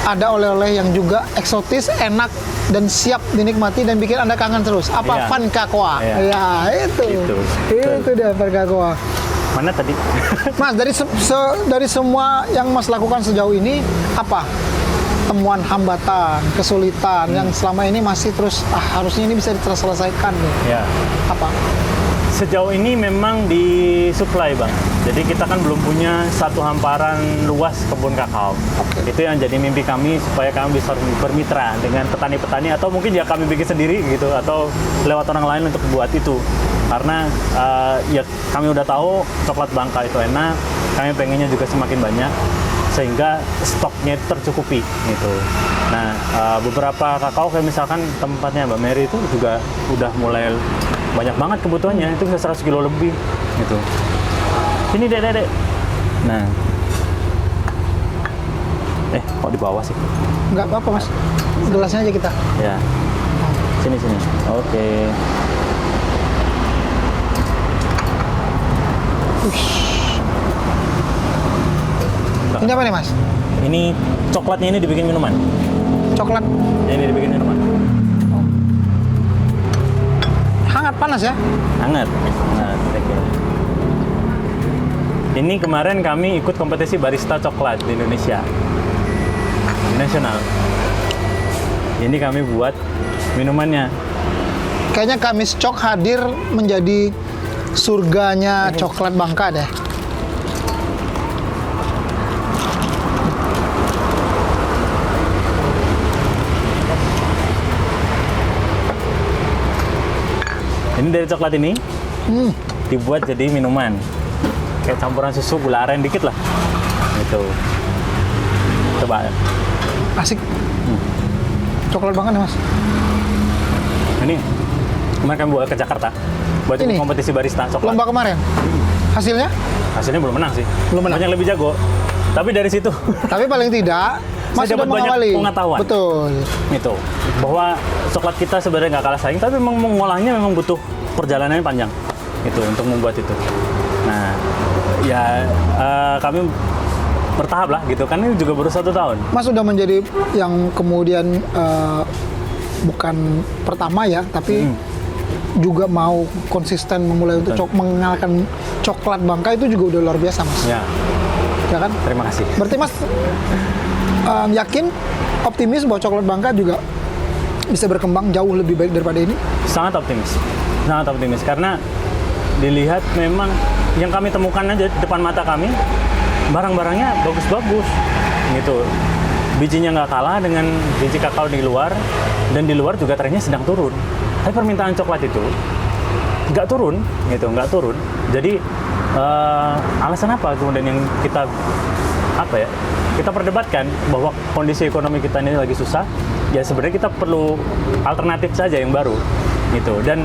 ada oleh-oleh yang juga eksotis, enak, dan siap dinikmati dan bikin Anda kangen terus. Apa? Iya. Vanka Koa. Iya. Ya, itu. Itu dia Vanka Koa. Mana tadi? Mas, dari semua yang Mas lakukan sejauh ini, apa temuan hambatan, kesulitan yang selama ini masih terus harusnya ini bisa terselesaikan nih? Ya. Apa? Sejauh ini memang di supply, Bang. Jadi kita kan belum punya satu hamparan luas kebun kakao. Itu yang jadi mimpi kami, supaya kami bisa bermitra dengan petani-petani, atau mungkin ya kami bikin sendiri gitu, atau lewat orang lain untuk buat itu. Karena ya kami udah tahu coklat Bangka itu enak, kami pengennya juga semakin banyak, sehingga stoknya itu tercukupi gitu. Nah, beberapa kakao kayak misalkan tempatnya Mbak Mary itu juga udah mulai banyak banget kebutuhannya, itu bisa 100 kilo lebih gitu. Sini dek. Nah, kok di bawah sih? Nggak apa-apa, Mas. Gelasnya aja kita. Ya, sini. Oke. Ini apa nih, Mas? Ini coklatnya ini dibikin minuman. Coklat Ini dibikin minuman. hangat panas ya? Hangat. Nah, kira-kira. Ini kemarin kami ikut kompetisi barista coklat di Indonesia. Di nasional. Ini kami buat minumannya. Kayaknya Kamis Cok hadir menjadi surganya coklat Bangka deh. Ini dari coklat ini dibuat jadi minuman. Kayak campuran susu, gula aren dikit lah. Gitu. Coba. Asik. Coklat banget nih, Mas. Ini kemarin kami bawa ke Jakarta buat Ini? kompetisi barista coklat. Lomba kemarin. Hasilnya? Hasilnya belum menang sih. Belum menang. Banyak lebih jago. Tapi dari situ Tapi paling tidak Mas saya sudah dapat banyak mengawali. pengetahuan. Betul. itu bahwa coklat kita sebenarnya nggak kalah saing, tapi memang mengolahnya memang butuh perjalanannya panjang itu untuk membuat itu. Nah, ya kami bertahap lah gitu kan, ini juga baru 1 tahun. Mas sudah menjadi yang kemudian bukan pertama ya, tapi juga mau konsisten memulai untuk mengenalkan coklat Bangka itu juga udah luar biasa, Mas. Ya, Ya kan? terima kasih. Berarti Mas yakin, optimis bahwa coklat Bangka juga bisa berkembang jauh lebih baik daripada ini? Sangat optimis karena dilihat memang yang kami temukan aja di depan mata kami, barang-barangnya bagus-bagus gitu. Bijinya nggak kalah dengan biji kakao di luar, dan di luar juga trennya sedang turun. Tapi permintaan coklat itu nggak turun. Jadi alasan apa kemudian yang kita perdebatkan bahwa kondisi ekonomi kita ini lagi susah? Ya sebenarnya kita perlu alternatif saja yang baru gitu. Dan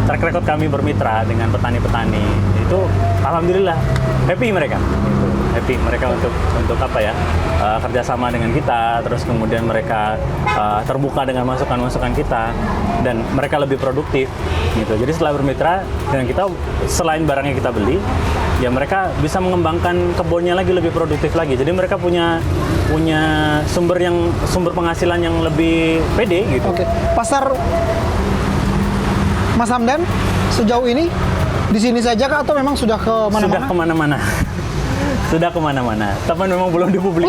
track record kami bermitra dengan petani-petani itu alhamdulillah happy mereka gitu. Happy mereka untuk kerjasama dengan kita, terus kemudian mereka terbuka dengan masukan-masukan kita, dan mereka lebih produktif gitu. Jadi setelah bermitra dengan kita, selain barangnya kita beli, ya mereka bisa mengembangkan kebunnya lagi lebih produktif lagi. Jadi mereka punya sumber penghasilan yang lebih pede gitu. Oke. Pasar Mas Hamdan sejauh ini di sini saja kah atau memang sudah ke mana-mana? Sudah kemana-mana. sudah kemana-mana. Tapi memang belum dipublik.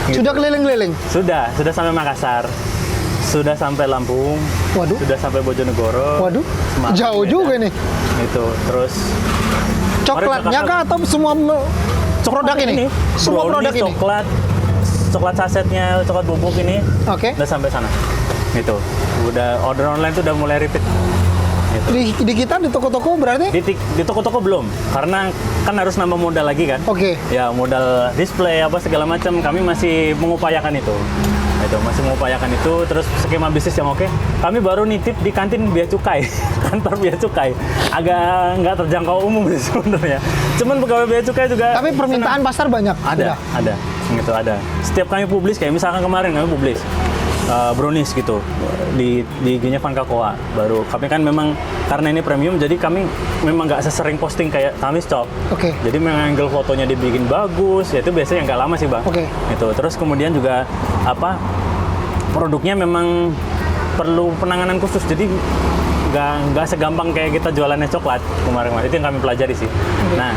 Sudah keliling-keliling. Sudah sampai Makassar, sudah sampai Lampung, Waduh. sudah sampai Bojonegoro. Waduh, Semarang, jauh Medan. juga nih. Itu terus Coklatnya kah atau semua produk ini? Semua produk ini. Coklat sasetnya, coklat bubuk ini Oke. udah sampai sana. Itu udah order online tuh udah mulai repeat. Gitu. Di kita di toko-toko berarti? Di toko-toko belum, karena kan harus nambah modal lagi kan. Oke. Ya modal display apa segala macam, kami masih mengupayakan itu. Masih mengupayakan itu, terus skema bisnis yang oke. Kami baru nitip di kantin Bea Cukai, kantor Bea Cukai. Agak nggak terjangkau umum sih sebenarnya. Cuman pegawai Bea Cukai juga. Tapi permintaan pasar banyak. Ada, gitu ada. Setiap kami publis, kayak misalkan kemarin kami publis brownies gitu di IG-nya Vanka Koa. Baru kami kan memang karena ini premium, jadi kami memang nggak sesering posting kayak kami Shop. Oke. Jadi memang angle fotonya dibikin bagus, ya itu biasanya nggak lama sih bang. Oke. Itu terus kemudian juga produknya memang perlu penanganan khusus, jadi nggak segampang kayak kita jualannya coklat kemarin. Itu yang kami pelajari sih. Nah,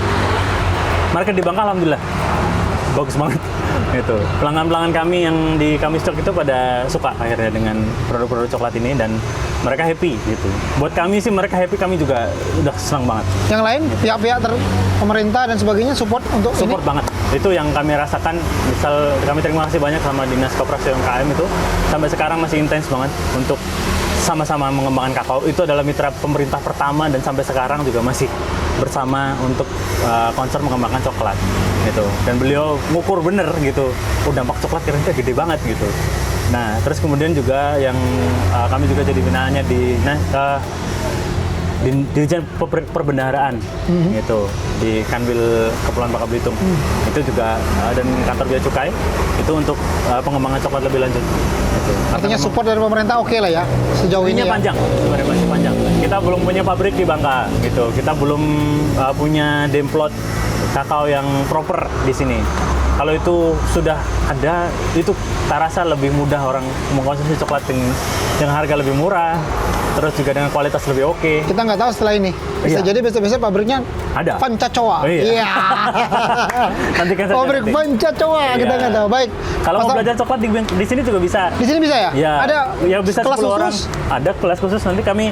market di Bangka alhamdulillah bagus banget. Itu pelanggan-pelanggan kami yang di kami stok itu pada suka akhirnya dengan produk-produk coklat ini, dan mereka happy gitu. Buat kami sih mereka happy, kami juga udah senang banget. Yang lain, pihak-pihak pemerintah dan sebagainya support untuk Support ini? banget. Itu yang kami rasakan. Misal kami terima kasih banyak sama Dinas Koperasi UMKM itu, sampai sekarang masih intens banget untuk sama-sama mengembangkan kakao. Itu adalah mitra pemerintah pertama dan sampai sekarang juga masih bersama untuk konser mengembangkan coklat gitu. Dan beliau ngukur bener gitu, dampak coklat kira-kira gede banget gitu. Nah, terus kemudian juga yang kami juga jadi binaannya di Dirjen Perbendaharaan gitu di Kanwil Kepulauan Bangka Belitung. Itu juga dan kantor Bea Cukai itu untuk pengembangan coklat lebih lanjut. Gitu. Artinya support dari pemerintah oke lah ya sejauh ini ya. Panjang, sebenarnya masih panjang. Kita belum punya pabrik di Bangka gitu. Kita belum punya demplot kakao yang proper di sini. Kalau itu sudah ada, itu tak rasa lebih mudah orang mengkonsumsi coklat dengan harga lebih murah, terus juga dengan kualitas lebih oke. Kita nggak tahu setelah ini. Bisa Iya. jadi besok-besok pabriknya Ada. Pancacoa. Oh, iya. Nanti kan Pabrik Pancacoa, kita Iya. nggak tahu. Baik. Kalau mau Pasal- belajar coklat di sini juga bisa. Di sini bisa ya? Ya, Ada ya bisa kelas 10 orang. khusus? Ada kelas khusus, nanti kami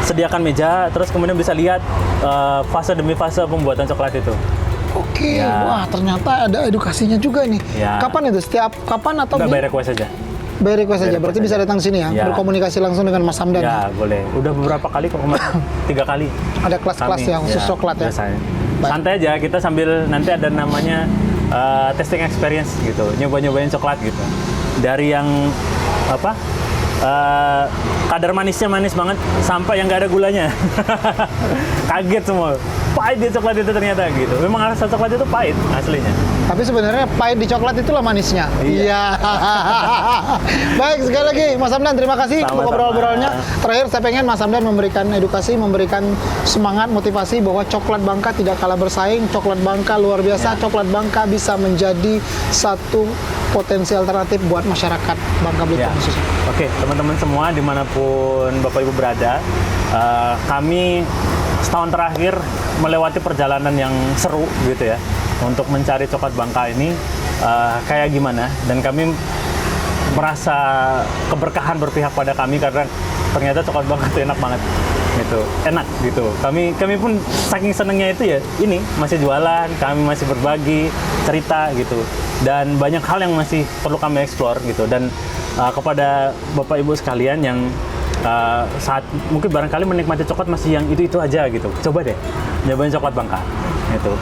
sediakan meja, terus kemudian bisa lihat fase demi fase pembuatan coklat itu. Oke, Ya. wah ternyata ada edukasinya juga nih. Ya. Kapan itu? Setiap kapan atau Udah bayar request aja. Bayar request saja. Bayar Berarti request bisa aja. datang sini ya, Ya. berkomunikasi langsung dengan Mas Hamdan. Ya, boleh. Udah beberapa kali kok kemarin. 3 kali. Ada kelas-kelas Kami, yang khusus coklat ya. biasanya. Baik. Santai aja, kita sambil nanti ada namanya testing experience gitu, nyoba-nyobain coklat gitu. Dari yang kadar manisnya manis banget sampai yang nggak ada gulanya. Kaget semua. Pahit di coklat itu ternyata gitu. Memang rasa coklat itu pahit aslinya. Tapi sebenarnya pahit di coklat itulah manisnya. Iya. Baik, sekali lagi Mas Hamdan, terima kasih untuk Sama-sama. obrol-obrolnya. Terakhir saya pengen Mas Hamdan memberikan edukasi, memberikan semangat, motivasi bahwa coklat Bangka tidak kalah bersaing. Coklat Bangka luar biasa. Ya. Coklat Bangka bisa menjadi satu potensi alternatif buat masyarakat Bangka Belitung Ya. khususnya. Oke, teman-teman semua dimanapun Bapak Ibu berada, kami setahun terakhir melewati perjalanan yang seru gitu ya untuk mencari coklat Bangka ini kayak gimana, dan kami merasa keberkahan berpihak pada kami karena ternyata coklat Bangka itu enak banget gitu, enak gitu. Kami pun saking senengnya itu ya, ini masih jualan, kami masih berbagi cerita gitu, dan banyak hal yang masih perlu kami explore gitu. Dan kepada Bapak Ibu sekalian yang saat mungkin barangkali menikmati coklat masih yang itu aja gitu, coba deh nyobain coklat Bangka itu.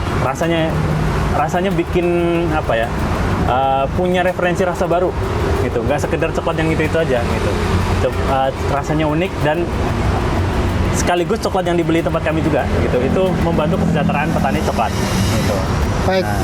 Rasanya bikin apa ya, punya referensi rasa baru gitu, nggak sekedar coklat yang itu aja gitu. Rasanya unik, dan sekaligus coklat yang dibeli tempat kami juga gitu, itu membantu kesejahteraan petani coklat gitu. Baik. Nah,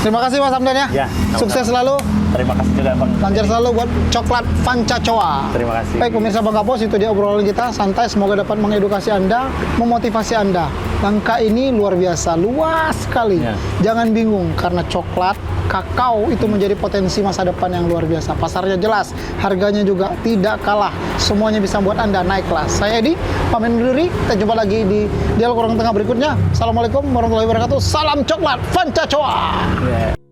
Terima kasih Mas Hamdan ya. Ya, sama-sama. Sukses selalu. terima kasih juga Bang. Lancar selalu buat coklat Pancacoa. Terima kasih. Baik pemirsa Bangka Pos, itu dia obrolan kita santai, semoga dapat mengedukasi Anda, memotivasi Anda. Bangka ini luar biasa, luas sekali. Ya. Jangan bingung karena coklat kakao itu menjadi potensi masa depan yang luar biasa. Pasarnya jelas, harganya juga tidak kalah. Semuanya bisa membuat Anda naik kelas. Saya Edi, pamit undur diri. Kita jumpa lagi di Dialog Orang Tengah berikutnya. Assalamualaikum warahmatullahi wabarakatuh. Salam coklat, Fancacoa. Yeah.